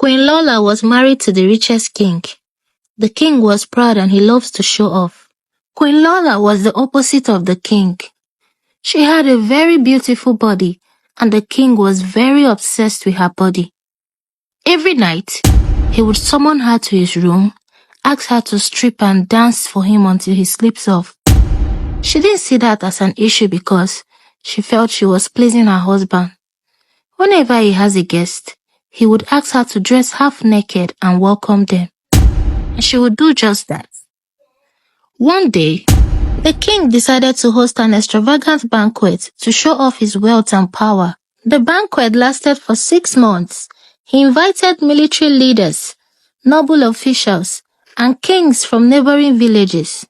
Queen Lola was married to the richest king. The king was proud and he loves to show off. Queen Lola was the opposite of the king. She had a very beautiful body and the king was very obsessed with her body. Every night, he would summon her to his room, ask her to strip and dance for him until he sleeps off. She didn't see that as an issue because she felt she was pleasing her husband. Whenever he has a guest, he would ask her to dress half naked and welcome them. And she would do just that. One day, the king decided to host an extravagant banquet to show off his wealth and power. The banquet lasted for 6 months. He invited military leaders, noble officials, and kings from neighboring villages.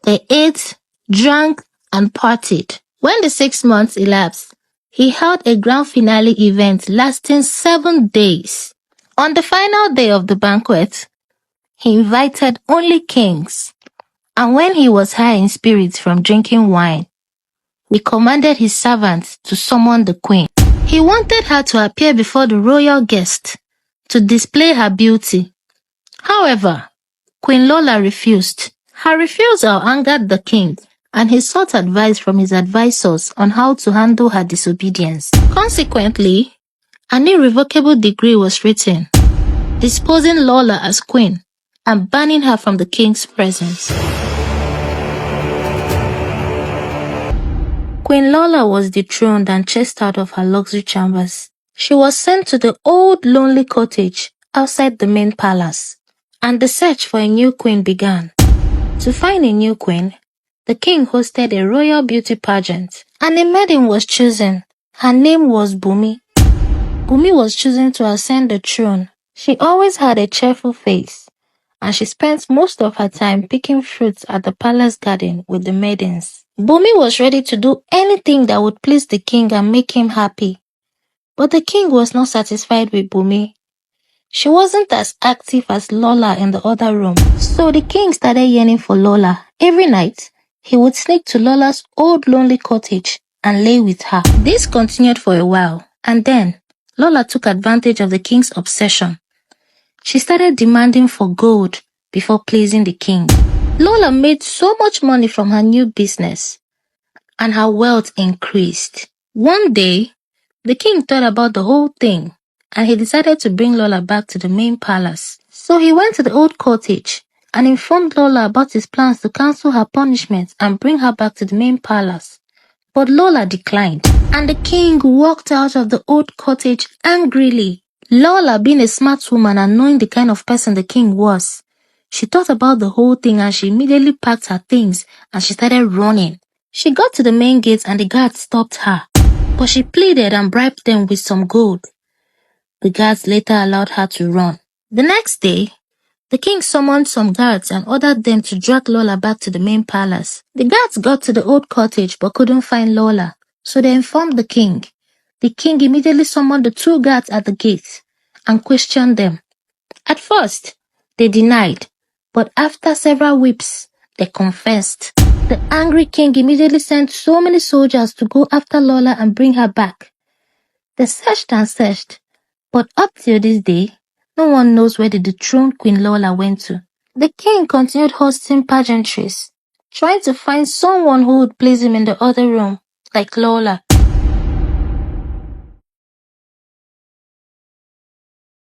They ate, drank, and partied. When the 6 months elapsed, he held a grand finale event lasting 7 days. On the final day of the banquet, he invited only kings. And when he was high in spirits from drinking wine, he commanded his servants to summon the queen. He wanted her to appear before the royal guest to display her beauty. However, Queen Lola refused. Her refusal angered the king, and he sought advice from his advisors on how to handle her disobedience. Consequently, an irrevocable decree was written, disposing Lola as queen and banning her from the king's presence. Queen Lola was dethroned and chased out of her luxury chambers. She was sent to the old lonely cottage outside the main palace, and the search for a new queen began. To find a new queen, the king hosted a royal beauty pageant, and a maiden was chosen. Her name was Bumi. Bumi was chosen to ascend the throne. She always had a cheerful face, and she spent most of her time picking fruits at the palace garden with the maidens. Bumi was ready to do anything that would please the king and make him happy. But the king was not satisfied with Bumi. She wasn't as active as Lola in the other room. So the king started yearning for Lola. Every night, he would sneak to Lola's old lonely cottage and lay with her. This continued for a while, and then Lola took advantage of the king's obsession. She started demanding for gold before pleasing the king. Lola made so much money from her new business, and her wealth increased. One day, the king thought about the whole thing, and he decided to bring Lola back to the main palace. So he went to the old cottage and informed Lola about his plans to cancel her punishment and bring her back to the main palace. But Lola declined, and the king walked out of the old cottage angrily. Lola, being a smart woman and knowing the kind of person the king was, she thought about the whole thing and she immediately packed her things and she started running. She got to the main gate and the guards stopped her, but she pleaded and bribed them with some gold. The guards later allowed her to run. The next day, the king summoned some guards and ordered them to drag Lola back to the main palace. The guards got to the old cottage but couldn't find Lola, so they informed the king. The king immediately summoned the 2 guards at the gate and questioned them. At first, they denied, but after several whips, they confessed. The angry king immediately sent so many soldiers to go after Lola and bring her back. They searched and searched, but up till this day, no one knows where the dethroned Queen Lola went to. The king continued hosting pageantries, trying to find someone who would please him in the other room, like Lola.